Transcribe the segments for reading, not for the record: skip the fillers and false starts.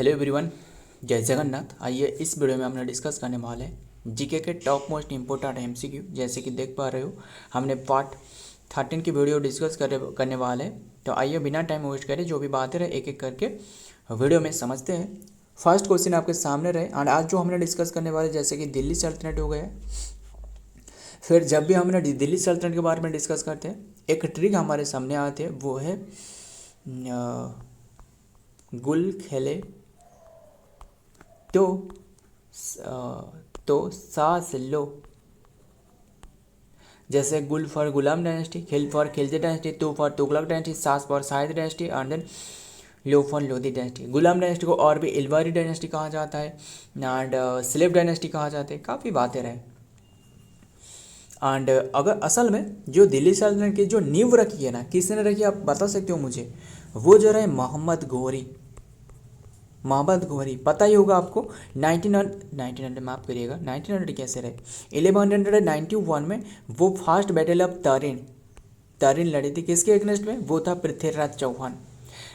Hello everyone, जय जगन्नाथ। आइए इस वीडियो में हमने डिस्कस करने वाले हैं जीके के टॉप मोस्ट इम्पोर्टेंट एमसीक्यू। जैसे कि देख पा रहे हो हमने पार्ट 13 की वीडियो डिस्कस करने वाले हैं। तो आइए बिना टाइम वेस्ट करें जो भी बातें रहे एक एक करके वीडियो में समझते हैं। फर्स्ट क्वेश्चन आपके सामने रहे एंड आज जो हमने डिस्कस करने वाले जैसे कि दिल्ली सल्तनत हो गया। फिर जब भी हमने दिल्ली सल्तनत के बारे में डिस्कस करते हैं एक ट्रिक हमारे सामने आते हैं, वो है गुल खेले तो सांस लो। जैसे गुल फॉर गुलाम डायनेस्टी, खिल फॉर खिलजी डायनेस्टी, तू फॉर तुगलक डायनेस्टी, सांस for Shahid dynasty and then लो for Lodhi dynasty. Ghulam dynasty को और भी इलवारी डायनेस्टी कहा जाता है एंड स्लेव डायनेस्टी कहा जाता है। काफ़ी बातें रहे एंड अगर असल में जो दिल्ली सल्तनत की जो नींव रखी है ना, किसने रखी आप बता सकते हो मुझे? वो जो रहे मोहम्मद घोरी पता ही होगा आपको। 1900 माफ करिएगा, 1900 कैसे रहे, 1191 में वो फर्स्ट बैटल ऑफ तरिन लड़ी थी। किसके अगेंस्ट में? वो था पृथ्वीराज चौहान।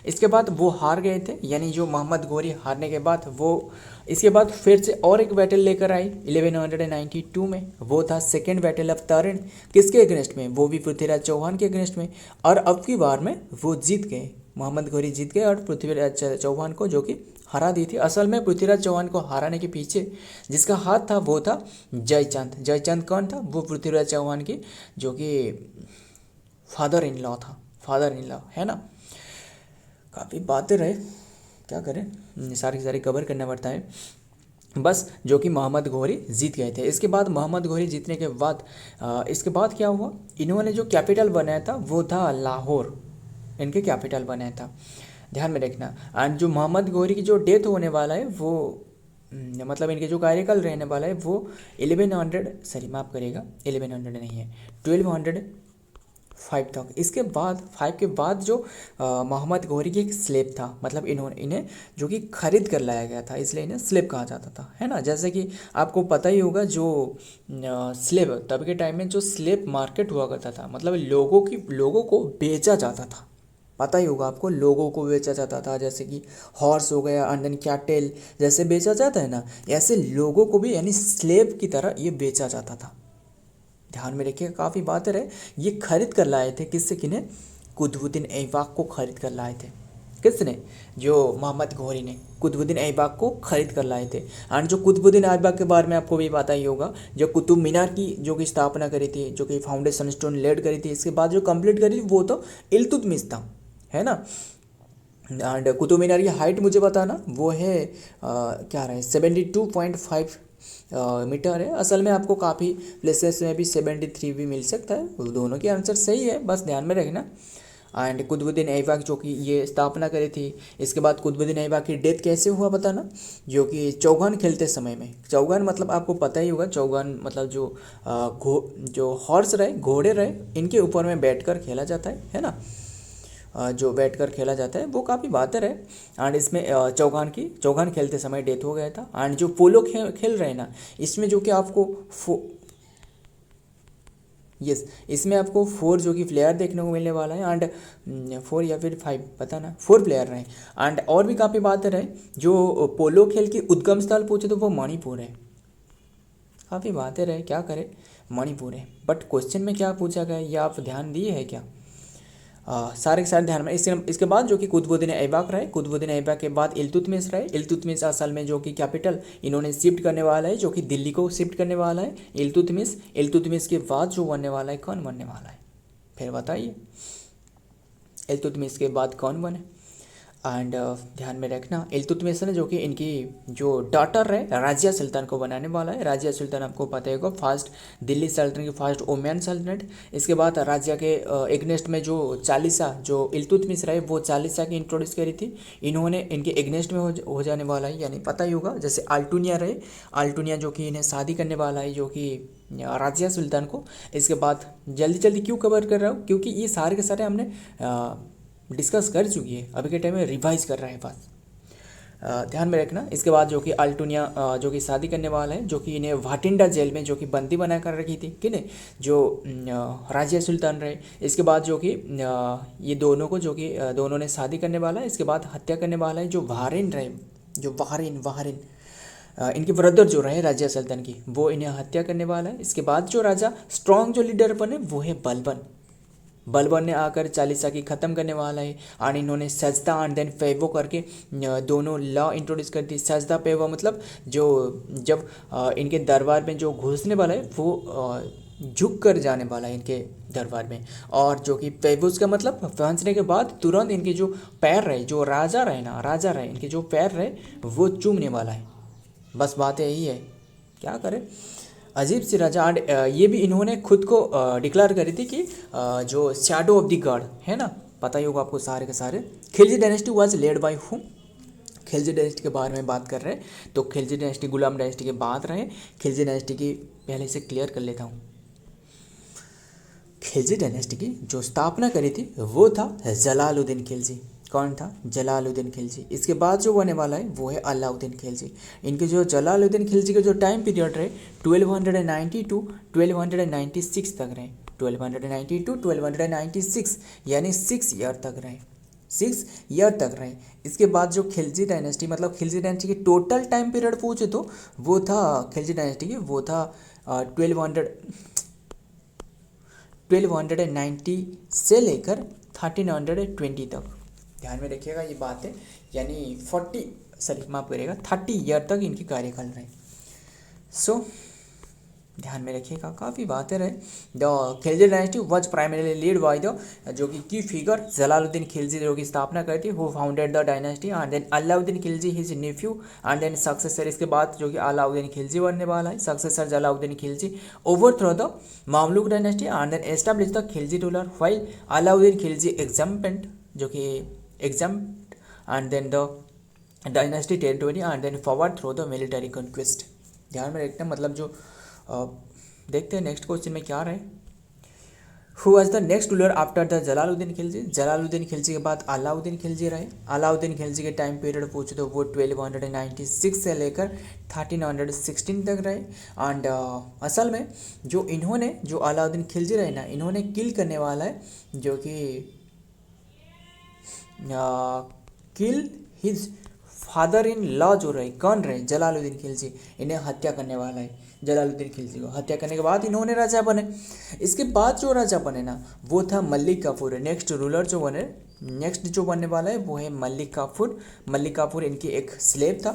इसके बाद वो हार गए थे, यानी जो मोहम्मद घोरी हारने के बाद वो इसके बाद फिर से और एक बैटल लेकर आई 1192 में। वो था सेकेंड बैटल ऑफ तरिन। किसके अगेंस्ट में? वो भी पृथ्वीराज चौहान के अगेंस्ट में। और अब की बार में वो जीत गए, मोहम्मद घोरी जीत गए और पृथ्वीराज चौहान को जो कि हरा दी थी। असल में पृथ्वीराज चौहान को हराने के पीछे जिसका हाथ था वो था जयचंद कौन था? वो पृथ्वीराज चौहान की जो कि फादर इन लॉ है ना। काफ़ी बातें रहे, क्या करें, सारी कवर करना पड़ता है बस। जो कि मोहम्मद घोरी जीत गए थे। इसके बाद मोहम्मद घोरी जीतने के बाद इसके बाद क्या हुआ, इन्होंने जो कैपिटल बनाया था वो था लाहौर, इनके कैपिटल बनाया था, ध्यान में रखना। एंड जो मोहम्मद घोरी की जो डेथ होने वाला है वो मतलब इनके जो कार्यकाल रहने वाला है वो 1100 नहीं है, 1205 तक। इसके बाद 5 के बाद जो मोहम्मद घोरी की एक स्लेब था, मतलब इन्हें जो कि खरीद कर लाया गया था, इसलिए इन्हें स्लेब कहा जाता था, है ना। जैसे कि आपको पता ही होगा जो स्लेब तब के टाइम में जो स्लेब मार्केट हुआ करता था, मतलब लोगों को बेचा जाता था। पता ही होगा आपको, लोगों को बेचा जाता था। जैसे कि हॉर्स हो गया, अंडन कैटल जैसे बेचा जाता है ना, ऐसे लोगों को भी यानी स्लेब की तरह ये बेचा जाता था। ध्यान में रखिए, काफ़ी बातें रहे। ये खरीद कर लाए थे, किससे? किन्हें? कुतुबुद्दीन ऐबक को खरीद कर लाए थे। किसने? जो मोहम्मद घोरी ने कुतुबुद्दीन ऐबक को खरीद कर लाए थे। एंड जो कुतुबुद्दीन ऐबक के बारे में आपको भी पता ही होगा, जो कुतुब मीनार की जो कि स्थापना करी थी, जो कि फाउंडेशन स्टोन लेड करी थी, इसके बाद जो कंप्लीट करी थी वो तो इल्तुतमिश था, है ना। एंड कुतुब मीनार की हाइट मुझे बताना, वो है क्या रहे 72.5 मीटर है। असल में आपको काफ़ी प्लेसेस में भी 73 भी मिल सकता है, वो दोनों के आंसर सही है, बस ध्यान में रखना। एंड कुतुबुद्दीन ऐबक जो कि ये स्थापना करी थी। इसके बाद कुतुबुद्दीन ऐबक की डेथ कैसे हुआ बताना, जो कि चौगान खेलते समय में। चौगान मतलब आपको पता ही होगा, चौगान मतलब जो हॉर्स रहे, घोड़े रहे, इनके ऊपर में बैठकर खेला जाता है ना। जो बैठकर खेला जाता है वो काफ़ी बातें है। एंड इसमें चौगान खेलते समय डेथ हो गया था। एंड जो पोलो खेल रहे हैं ना, इसमें जो कि आपको इसमें आपको 4 जो कि प्लेयर देखने को मिलने वाला है। एंड 4 या फिर 5 पता ना, 4 प्लेयर रहे। एंड और भी काफ़ी बातें रहे। जो पोलो खेल की उद्गम स्थल पूछे तो वो मणिपुर है। काफ़ी बातें रहे, क्या करें, मणिपुर है। बट क्वेश्चन में क्या पूछा गया ये आप ध्यान दिए है क्या? सारे के सारे ध्यान में। इसके बाद जो कि कुतुबुद्दीन ऐबक रहे, कुतुबुद्दीन ऐबक के बाद इल्तुतमिश रहे। इल्तुतमिश असल में जो कि कैपिटल इन्होंने शिफ्ट करने वाला है, जो कि दिल्ली को शिफ्ट करने वाला है इल्तुतमिश के बाद जो बनने वाला है, कौन बनने वाला है फिर बताइए? इल्तुतमिश के बाद कौन बने? एंड ध्यान में रखना, इल्तुतमिश ने जो कि इनकी जो डॉटर है राजिया सुल्तान को बनाने वाला है। राजिया सुल्तान आपको पता होगा फर्स्ट दिल्ली सल्तनत की फर्स्ट ओमान सल्तनत। इसके बाद राजिया के एग्नेस्ट में जो चालीसा जो इल्तुतमिश रहे वो चालीसा की इंट्रोड्यूस करी थी, इन्होंने इनके एग्नेस्ट में हो जाने वाला है, यानी पता ही होगा। जैसे अल्टुनिया रहे, अल्टुनिया जो कि इन्हें शादी करने वाला है, जो कि राजिया सुल्तान को। इसके बाद जल्दी क्यों कवर कर रहा हूँ, क्योंकि ये सारे के सारे हमने डिस्कस कर चुकी है, अभी के टाइम में रिवाइज कर रहा है बस, ध्यान में रखना। इसके बाद जो कि अल्टुनिया जो कि शादी करने वाला है, जो कि इन्हें भाटिंडा जेल में जो कि बंदी बना कर रखी थी, किने? जो राजिया सुल्तान रहे। इसके बाद जो कि ये दोनों को जो कि दोनों ने शादी करने वाला है, इसके बाद हत्या करने वाला है जो वारेन रहे, जो वाहरिन वाहरिन इनके ब्रदर जो रहे राजिया सल्तन की, वो इन्हें हत्या करने वाला है। इसके बाद जो राजा स्ट्रॉन्ग जो लीडर बने वो है बलबन। बलबन ने आकर चालीसा की ख़त्म करने वाला है। और इन्होंने सजदा एंड देन पेवो करके दोनों लॉ इंट्रोड्यूस कर दी। सजदा पेवो मतलब जो जब इनके दरबार में जो घुसने वाला है वो झुक कर जाने वाला है इनके दरबार में। और जो कि पेवुस का मतलब पहुंचने के बाद तुरंत इनके जो पैर रहे, जो राजा रहे ना, राजा रहे, इनके जो पैर रहे वो चूमने वाला है। बस बात यही है, क्या करें, अजीब सी राजा। एंड ये भी इन्होंने खुद को डिक्लेयर करी थी कि जो शैडो ऑफ द गॉड है ना, पता ही होगा आपको सारे के सारे। Khilji dynasty was led by whom? Khilji dynasty के बारे में बात कर रहे हैं, तो खिलजी डायनेस्टी गुलाम डायनेस्टी के बाद रहे। खिलजी डायनेस्टी की पहले से क्लियर कर लेता हूँ। खिलजी डायनेस्टी की जो स्थापना करी थी वो था जलालुद्दीन खिलजी। कौन था? जलालुद्दीन खिलजी। इसके बाद जो होने वाला है वो है अलाउद्दीन खिलजी। इनके जो जलालुद्दीन खिलजी के जो टाइम पीरियड रहे 1290 टू 1296 तक रहे। 1290 टू 1296 यानी 6 ईयर तक रहे, 6 ईयर तक रहे। इसके बाद जो खिलजी डायनेस्टी, मतलब खिलजी डायनेस्टी की टोटल टाइम पीरियड पूछे तो वो था खिलजी डायनेस्टी की, वो था 1290 से लेकर 1320 तक। ध्यान में रखिएगा ये बात है, यानी माफ करिएगा 30 ईयर तक इनकी कार्यकाल रहे। सो ध्यान में रखिएगा, काफ़ी बातें रहे। The Khilji dynasty was primarily lead by the जो कि की फिगर जलालुद्दीन खिलजी जो की स्थापना करी थी, who founded the dynasty. And then Alauddin Khilji his nephew and then successor. इसके बाद जो कि अलाउद्दीन खिलजी बनने वाला है, successor Jalaluddin Khilji overthrow the Mamluk dynasty and then establish the Khilji ruler, while Alauddin Khilji expanded जो कि expand and then the dynasty territory and then forward through the military conquest. ध्यान में रखना, मतलब जो देखते हैं नेक्स्ट क्वेश्चन में क्या रहे। Who was the next ruler after the Jalaluddin Khilji? Jalaluddin Khilji के बाद अलाउद्दीन खिलजी रहे। अलाउद्दीन खिलजी के टाइम पीरियड पूछे तो वो 1296 से लेकर 1316 तक रहे। एंड असल में जो इन्होंने, जो अलाउद्दीन खिलजी रहे ना, इन्होंने किल करने वाला है जो कि किल हिज फादर इन लॉ जो रहे, कौन रहे? जलालुद्दीन खिलजी। इन्हें हत्या करने वाला है जलालुद्दीन खिलजी को। हत्या करने के बाद इन्होंने राजा बने। इसके बाद जो राजा बने ना वो था मलिक काफूर। नेक्स्ट रूलर जो बने, नेक्स्ट जो बनने वाला है वो है मलिक काफूर। मलिक काफूर इनकी एक स्लेव था,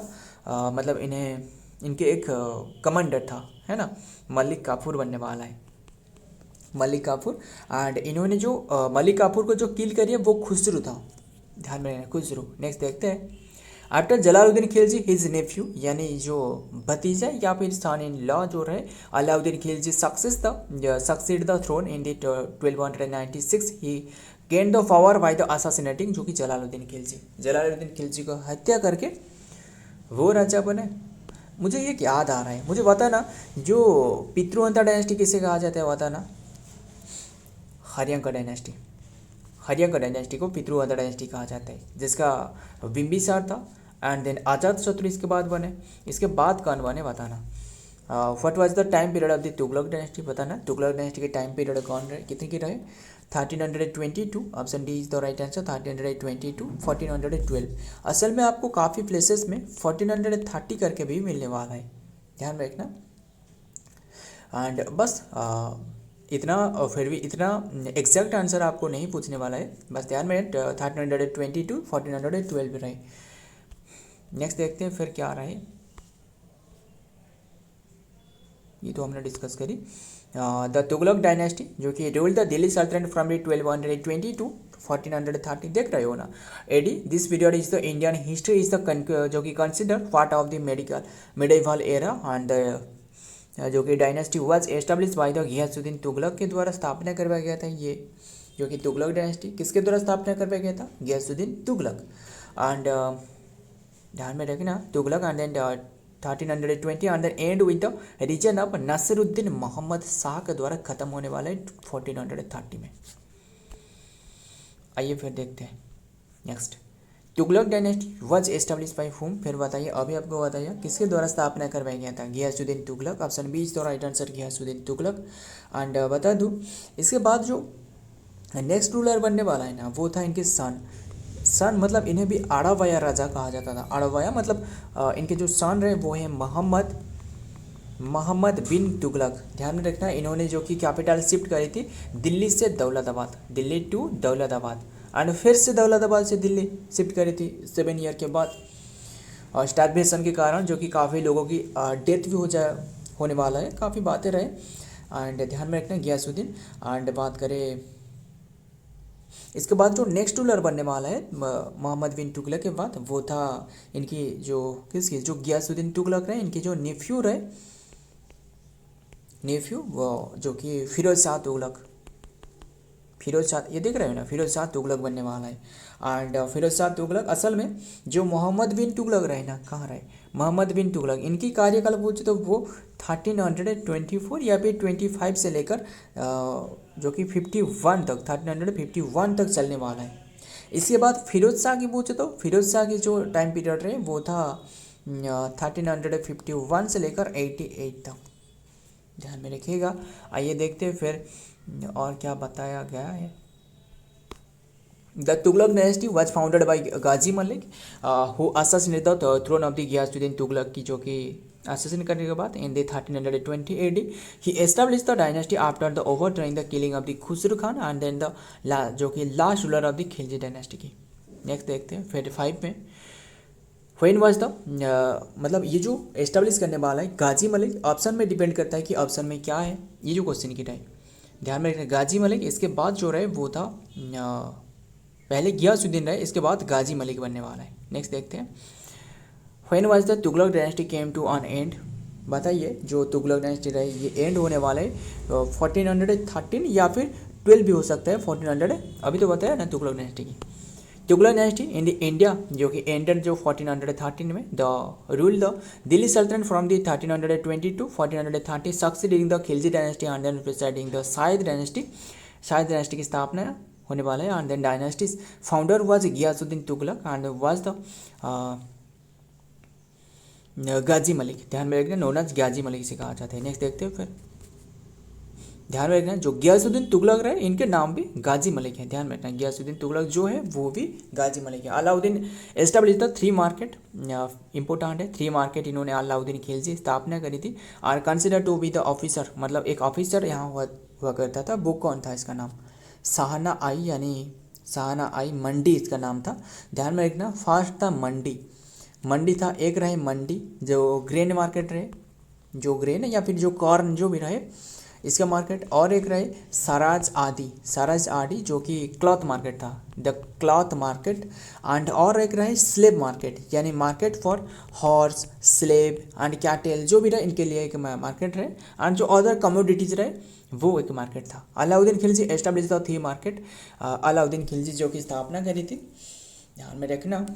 मतलब इनके एक कमांडर था, है ना। मलिक काफूर बनने वाला है मलिक काफूर। एंड इन्होंने जो मलिक काफूर को जो किल करी है वो खुसरू था। ध्यान में रखना, खुसरू। नेक्स्ट देखते हैं। आफ्टर जलालुद्दीन खिलजी हिज नेफ्यू यानी जो भतीजा या फिर सन इन लॉ जो रहे Alauddin Khilji succeed the throne in the 1296। He gain the power by the assassinating जो कि जलालुद्दीन खिलजी। जलालुद्दीन खिलजी को हत्या करके वो राजा बने। मुझे ये याद आ रहा है, मुझे बता ना, जो पितृहंता डायनेस्टी किसे कहा जाता है बता ना? हरियांका डायनेस्टी। हरियांका डायनेस्टी को पितृहंता डायनेस्टी कहा जाता है, जिसका बिंबिसार था। एंड देन अजात शत्रु इसके बाद बने। इसके बाद कौन बने बताना? What was the time period of the Tughlaq dynasty? बताना तुगलक डायनेस्टी के टाइम पीरियड कौन रहे, कितने की रहे? 1322। Option D is the right answer. 1322 1412। असल में आपको काफ़ी प्लेसेस में 1430 करके भी मिलने वाला है, ध्यान रखना। एंड बस इतना, और फिर भी इतना एग्जैक्ट आंसर आपको नहीं पूछने वाला है, बस ध्यान में 1322 1412 रहे। नेक्स्ट देखते हैं फिर क्या रहे, ये तो हमने डिस्कस करी। द तुगलक डायनेस्टी जो कि रूल्ड द दिल्ली सल्तनत फ्रॉम 1220 टू 1430। देख रहे हो ना AD. This period is the Indian history is the जो कि consider part of the medieval era. And जो कि dynasty was establish by the Ghiyasuddin Tughlaq के द्वारा स्थापना करवाया गया था। ये जो कि तुगलक डायनेस्टी किसके द्वारा स्थापना करवाया गया था? गियासुद्दीन तुगलक। एंड ध्यान में रखना Tughlaq. And then 1320 and then and with the reign of Nasiruddin Mohammad Shah के द्वारा खत्म होने वाला है 1430 में। आइए फिर देखते हैं next. Tughlaq dynasty was establish by whom? फिर बताइए, अभी आपको बताइए किसके द्वारा स्थापना करवाया गया था? Ghiyasuddin Tughlaq. Option B is the right answer, Ghiyasuddin Tughlaq. And बता दूँ इसके बाद जो नेक्स्ट रूलर बनने वाला है ना वो था इनके सन सन मतलब इन्हें भी आड़ावया राजा कहा जाता था। आड़ावया मतलब इनके जो सन रहे वो है मोहम्मद बिन तुगलक। ध्यान में रखना, इन्होंने जो कि कैपिटल शिफ्ट करी थी दिल्ली से दौलताबाद, दिल्ली टू दौलताबाद, एंड फिर से दौलताबाद से दिल्ली शिफ्ट करी थी 7 ईयर के बाद। और स्टारवेशन के कारण जो कि काफ़ी लोगों की डेथ भी होने वाला है, काफ़ी बातें रहे। एंड ध्यान में रखना गयासुद्दीन। एंड बात करें इसके बाद जो नेक्स्ट रूलर बनने वाला है मोहम्मद बिन तुगलक के बाद, वो था इनकी जो किसकी जो गयासुद्दीन तुगलक रहे, इनके जो नेफ्यू वो जो कि फिरोज शाह तुगलक। फिरोज शाह, ये देख रहे हो ना, फिरोज शाह तुगलक बनने वाला है। एंड फिरोज शाह तुगलक असल में जो मोहम्मद बिन तुगलक रहे ना, कहाँ रहे मोहम्मद बिन तुगलक, इनकी कार्यकाल पूछे तो वो 1324 या फिर 25 से लेकर जो कि 51 तक 1351 तक चलने वाला है। इसके बाद फिरोज शाह की पूछे तो फिरोज शाह की जो टाइम पीरियड रहे वो था 1351 से लेकर 88 तक। ध्यान में रखिएगा। आइए देखते हैं फिर और क्या बताया गया है। The Tughlaq dynasty was founded by Ghazi Malik who assassinated the throne of the Ghiyasuddin Tughlaq की जो कि असैसिनेट करने के बाद in the 1320 AD he established the dynasty after the overthrowing the killing of the Khusru Khan and then the जो कि last ruler of the Khilji dynasty की। Next देखते हैं 55 में व्हेन वाज द मतलब ये जो एस्टैब्लिश करने वाला है गाजी मलिक, ऑप्शन में डिपेंड करता है कि ऑप्शन में क्या है, ये जो क्वेश्चन की टाइप ध्यान में रखना। गाजी मलिक, इसके बाद जो रहे वो था पहले गयासुद्दीन रहे, इसके बाद गाजी मलिक बनने वाला है। नेक्स्ट देखते हैं when was the Tughlaq dynasty came to on end. बताइए जो तुगलक डायनेस्टी रहे ये एंड होने वाला है 1413 या फिर 12 भी हो सकता है 1400, अभी तो बताया ना तुगलक डायनेस्टी की। Tughlaq dynasty in the India जो कि एंडेड जो 1413 में द रूल द दिल्ली सल्तनत from the 1320 to 1430 succeeding the Khilji dynasty and then presiding the Sayyid dynasty की स्थापना होने वाला है। And then dynasty's founder was Ghiyasuddin Tughlaq and was the Ghazi Malik. ध्यान में रखना, नोन एज गाजी मलिक से कहा जाता है। नेक्स्ट देखते हैं फिर ध्यान में रखना जो गयासुद्दीन तुगलक रहे इनके नाम भी गाजी मलिक है। ध्यान में रखना गयासुद्दीन तुगलक जो है वो भी गाजी मलिक है। Alauddin establish the 3 market, important है 3 मार्केट इन्होंने अलाउद्दीन खिलजी स्थापना करी थी। और consider to be the officer, मतलब एक ऑफिसर यहाँ हुआ करता था, वो कौन था, इसका नाम शाहना आई, यानी शाहना आई मंडी इसका नाम था। ध्यान में रखना फर्स्ट था मंडी था, एक रहे मंडी जो ग्रेन मार्केट रहे, जो ग्रेन या फिर जो कॉर्न जो भी रहे इसका मार्केट, और एक रहे सराज आदि जो कि क्लॉथ मार्केट था, द क्लॉथ मार्केट। एंड और एक रहे स्लेव मार्केट, यानी market for horse slave and cattle जो भी रहे इनके लिए एक मार्केट रहे। एंड जो अदर कमोडिटीज रहे वो एक मार्केट था। Alauddin Khilji establish the 3 market, Alauddin Khilji जो कि स्थापना करी थी, ध्यान में रखना।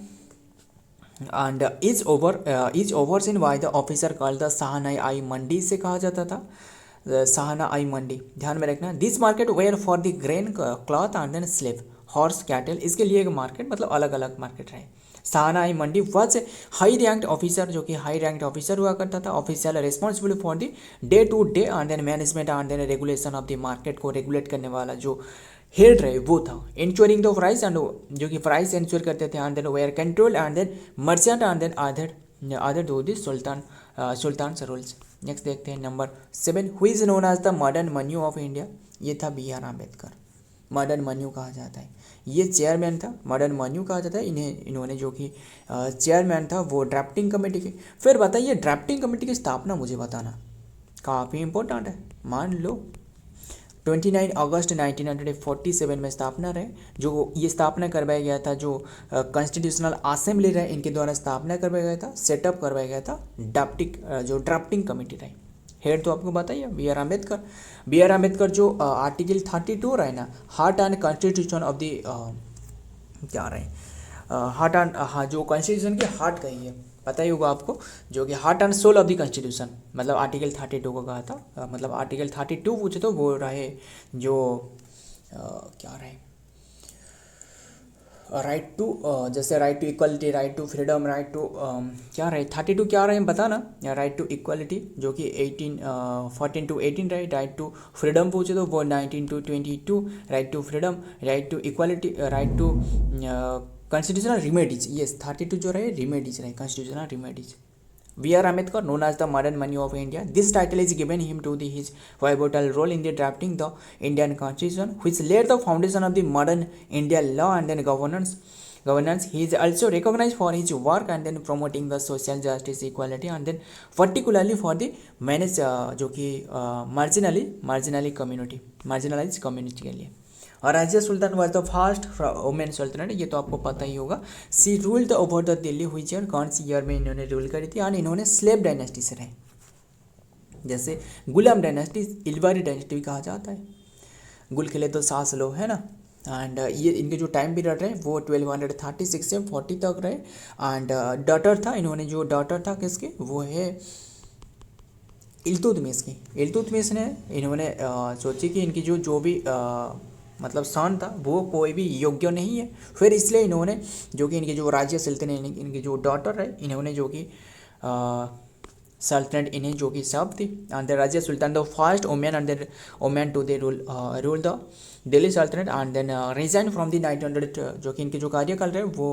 And is overseen by the officer called the Shahna आई मंडी से कहा जाता था, शाहना आई मंडी। ध्यान में रखना this market where for the grain cloth and then slave horse cattle, इसके लिए एक मार्केट, मतलब अलग अलग मार्केट रहे। शाहना आई मंडी वाज हाई रैंक्ड ऑफिसर, जो कि हाई रैंक्ड ऑफिसर हुआ करता था, official responsible for the day to day and then management and then regulation of the market को रेगुलेट करने वाला जो हेड रहे वो था। इंश्योरिंग द प्राइस एंड जो कि प्राइस इंश्योर करते थे, and then where control and then merchant and then other though the sultan rules. Next देखते हैं number 7 who is known as the modern Manu of India. ये था BR अम्बेडकर, मॉडर्न मन्यू कहा जाता है। ये चेयरमैन था, मॉडर्न मन्यू कहा जाता है। इन्होंने जो कि चेयरमैन था वो ड्राफ्टिंग कमेटी के। फिर बताइए ड्राफ्टिंग कमेटी की स्थापना मुझे बताना, काफ़ी इंपॉर्टेंट है। मान लो 29 अगस्त 1947 में स्थापना रहे, जो ये स्थापना करवाया गया था, जो कॉन्स्टिट्यूशनल असेंबली रहे इनके द्वारा स्थापना करवाया गया था, सेटअप करवाया गया था ड्राफ्टिंग कमेटी रहे। हेड तो आपको बताइए BR अम्बेडकर जो आर्टिकल 32 रहे ना, heart and constitution of the क्या रहे हार्ट एंड जो कॉन्स्टिट्यूशन की हार्ट कही है, पता ही होगा आपको, जो कि heart and soul of the constitution, मतलब आर्टिकल 32 को कहा था। मतलब आर्टिकल 32 पूछे तो वो रहे जो क्या रहे राइट टू, जैसे right to equality, right to freedom, right to क्या रहे 32 क्या रहे बताना। राइट टू इक्वलिटी जो कि 14 to 18 रहे। राइट टू फ्रीडम पूछे तो वो 19 to 22, right to freedom, right to equality, right to constitutional remedies, yes 32 जो रहे रिमेडीज रहे, constitutional remedies. B.R. Ambedkar, known as the modern money of India, this title is given him to his pivotal role in the drafting the Indian Constitution, which laid the foundation of the modern India law and then governance. He is also recognized for his work and then promoting the social justice, equality, and then particularly for the managed जो कि marginalized community के लिए. और Razia Sultan was the first women sultan, ये तो आपको पता ही होगा. She ruled over the Delhi which year, कौन सी ईयर में इन्होंने रूल करी थी. एंड इन्होंने स्लेव डायनेस्टी से रहे, जैसे गुलाम डायनेस्टी, इलवारी डायनेस्टी भी कहा जाता है. गुल खिले तो सास लो, है ना. एंड ये इनके जो टाइम पीरियड रहे वो 1236 से 40 तक रहे. एंड डॉटर था, इन्होंने जो डॉटर था किसके, वो है इल्तुतमिश की. इल्तुतमिश ने इन्होंने सोची कि इनकी जो भी मतलब सन था वो कोई भी योग्य नहीं है. फिर इसलिए इन्होंने जो कि इनकी जो राज्य सल्तनत, इनकी जो डॉटर है, इन्होंने जो कि सल्तनत इन्हें जो कि सब थी. And the Razia Sultan the first women and the women to the rule the Delhi सल्तनत. And then resign from the 900, जो कि इनके जो कार्यकाल रहे वो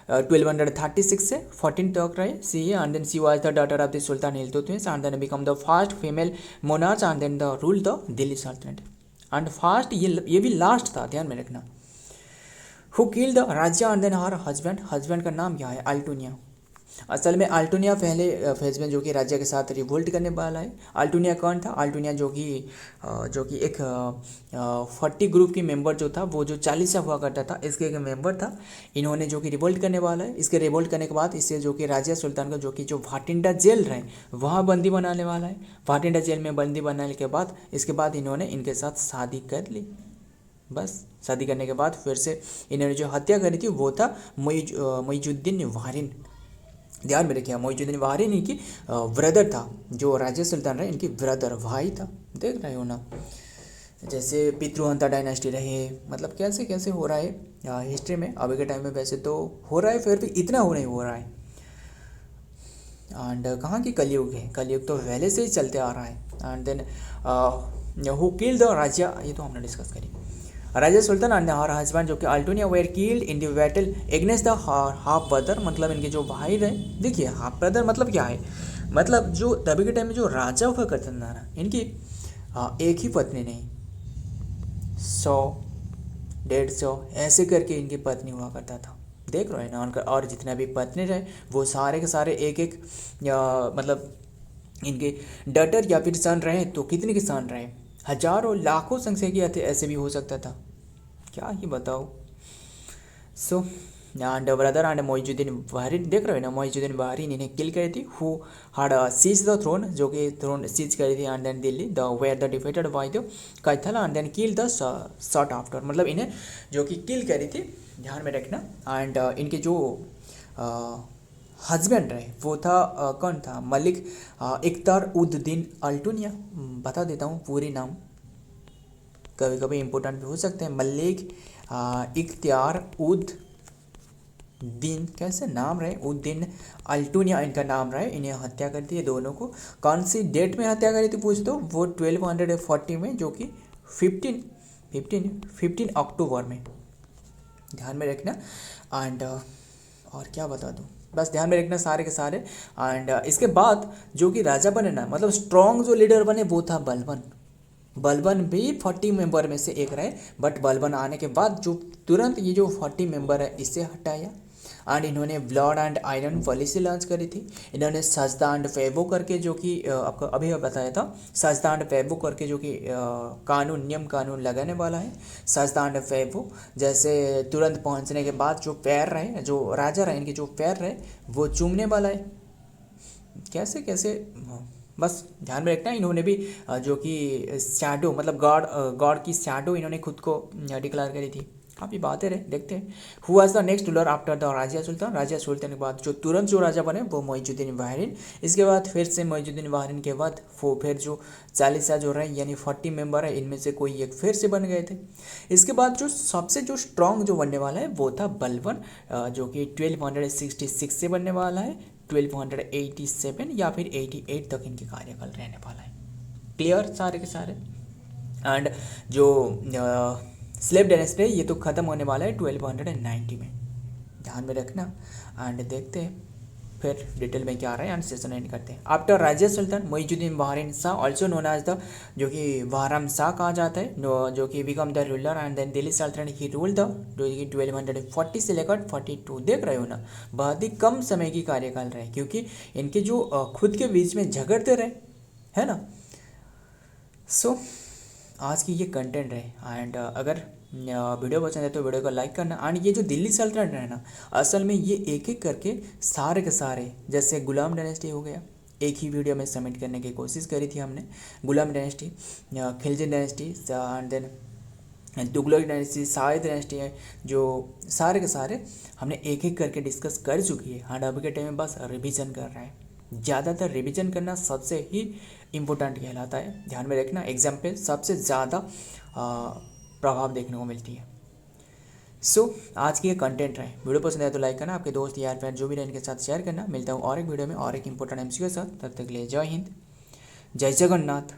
1236 से 14 तक रहे. She and then she was the daughter of the sultan Iltutmish and then become the first female monarch and then the rule the Delhi सल्तनत. एंड फर्स्ट ये भी लास्ट था, ध्यान में रखना. Who killed the Raja and then her husband. Husband का नाम क्या है, अल्टुनिया. असल में अल्टुनिया पहले फेज में जो कि राज्य के साथ रिवोल्ट करने वाला है. अल्टुनिया कौन था, अल्टुनिया जो कि एक 40 ग्रुप की मेंबर जो था, वो जो 40 हुआ करता था, इसके एक मेंबर था. इन्होंने जो कि रिवोल्ट करने वाला है. इसके रिवोल्ट करने के बाद इससे जो कि राजा सुल्तान को जो भाटिंडा जेल रहे वहाँ बंदी बनाने वाला है. भाटिंडा जेल में बंदी बनाने के बाद इसके बाद इन्होंने इनके साथ शादी कर ली. बस शादी करने के बाद फिर से इन्होंने जो हत्या करी थी वो था मुइजुद्दीन वारिन. ध्यान में रखिए, मुइजुद्दीन वारिन इनकी ब्रदर था. जो राजा सुल्तान रहे इनकी ब्रदर भाई था. देख रहे हो ना, जैसे पितृहंता डायनेस्टी रहे, मतलब कैसे कैसे हो रहा है हिस्ट्री में. अभी के टाइम में वैसे तो हो रहा है, फिर भी इतना हो नहीं हो रहा है. एंड कहाँ की कलयुग है, कलयुग तो पहले से ही चलते आ रहा है. And then who killed the Razia, ये तो हमने डिस्कस करी. राजा सुल्तान एंड हर हस्बैंड जो कि Altunia were killed in the battle against the half brother. मतलब इनके जो भाई रहे, देखिए हाफ ब्रदर मतलब क्या है, मतलब जो तभी के टाइम में जो राजा हुआ करता था ना, इनकी एक ही पत्नी नहीं, 100 150 ऐसे करके इनकी पत्नी हुआ करता था. देख रहे हैं ना उनका. और जितने भी पत्नी रहे वो सारे के सारे एक एक मतलब इनके डॉटर या फिर सन रहे तो कितने के सन रहे, हजारों लाखों संख्या की ऐसे भी हो सकता था, क्या ही बताओ. Son and brother and Muizuddin वारिन, देख रहे हो ना, मुइजुद्दीन वारिन इन्हें किल करी थी. Who had seized the throne, जो कि थ्रोन सीज करी थी. And then Delhi the where the defeated by the Kaithal and then kill the shot after. मतलब इन्हें जो कि किल करी थी, ध्यान में रखना. एंड इनके जो हस्बैंड रहे वो था कौन था, मलिक इख्तियार उद दीन अल्टुनिया. बता देता हूँ पूरी नाम, कभी कभी इम्पोर्टेंट भी हो सकते हैं. मलिक इख्तियार उद दीन, कैसे नाम रहे, उद्दीन अल्टुनिया इनका नाम रहे. इन्हें हत्या कर दी दोनों को. कौन सी डेट में हत्या करी थी पूछ दो, वो 1240 में, जो कि 15 अक्टूबर में. ध्यान में रखना. एंड और क्या बता दूँ, बस ध्यान में रखना सारे के सारे. एंड इसके बाद जो कि राजा बने ना, मतलब स्ट्रॉन्ग जो लीडर बने वो था बलबन. बलबन भी 40 मेंबर में से एक रहे. बट बलबन आने के बाद जो तुरंत ये जो 40 मेंबर है इससे हटाया. एंड इन्होंने blood and iron policy launch करी थी. इन्होंने सजदा एंड फेबो करके, जो कि आपको अभी बताया था, सजदा एंड फेबो करके जो कि नियम कानून लगाने वाला है. सजदा एंड फेबो, जैसे तुरंत पहुंचने के बाद जो पैर रहे, जो राजा रहे इनके जो पैर रहे वो चूमने वाला है. कैसे कैसे, बस ध्यान में रखना. इन्होंने भी जो कि शैडो, मतलब गॉड की शैडो इन्होंने खुद को डिक्लेयर करी थी. काफ़ी बातें रहे, देखते हैं. Who was the next ruler after the Razia Sultan. Razia Sultan के बाद जो तुरंत जो राजा बने वो मुइजुद्दीन वारिन. इसके बाद फिर से मुइजुद्दीन वारिन के बाद वो फिर जो 40 जो रहे, यानी 40 मेंबर है, इनमें से कोई एक फिर से बन गए थे. इसके बाद जो सबसे जो स्ट्रॉन्ग जो बनने वाला है वो था बलबन, जो कि 1266 से बनने वाला है 1287 या फिर 88 तक इनके कार्यकाल रहने वाला है. क्लियर सारे के सारे. एंड जो स्लेव डायनेस्टी ये तो ख़त्म होने वाला है 1290 में, ध्यान में रखना। एंड देखते हैं फिर डिटेल में क्या आ रहा है एंड सेशन एंड करते हैं। After Razia Sultan Moizuddin Bahram Shah also known as the, जो कि बहराम शाह कहा जाता है, जो कि become the ruler and then Delhi सल्तनत ही रूल द, जो कि 1240 से लेकर 42, देख रहे हो ना, बहुत ही कम समय की कार्यकाल रहे, क्योंकि इनके जो खुद के बीच में झगड़ते रहे, है ना। सो आज की ये कंटेंट है। एंड अगर वीडियो पसंद है तो वीडियो को लाइक करना। एंड ये जो दिल्ली सल्तनत है ना, असल में ये एक एक करके सारे के सारे, जैसे गुलाम डायनेस्टी हो गया, एक ही वीडियो में सबमिट करने की कोशिश करी थी हमने, Ghulam dynasty, Khilji dynasty and then Tughlaq dynasty, Shahi dynasty है, जो सारे के सारे हमने एक एक करके डिस्कस कर चुकी है। एंड अभी के टाइम में बस रिवीजन कर रहा है, ज़्यादातर रिवीजन करना सबसे ही इम्पोर्टेंट कहलाता है, ध्यान में रखना। एग्जाम पे सबसे ज़्यादा प्रभाव देखने को मिलती है। सो आज की ये कंटेंट रहे, वीडियो पसंद आए तो लाइक करना, आपके दोस्त यार फ्रेंड जो भी रहे इनके साथ शेयर करना। मिलता हूँ और एक वीडियो में और एक इंपॉर्टेंट एमसीक्यू के साथ, तब तक के लिए जय हिंद, जय जगन्नाथ।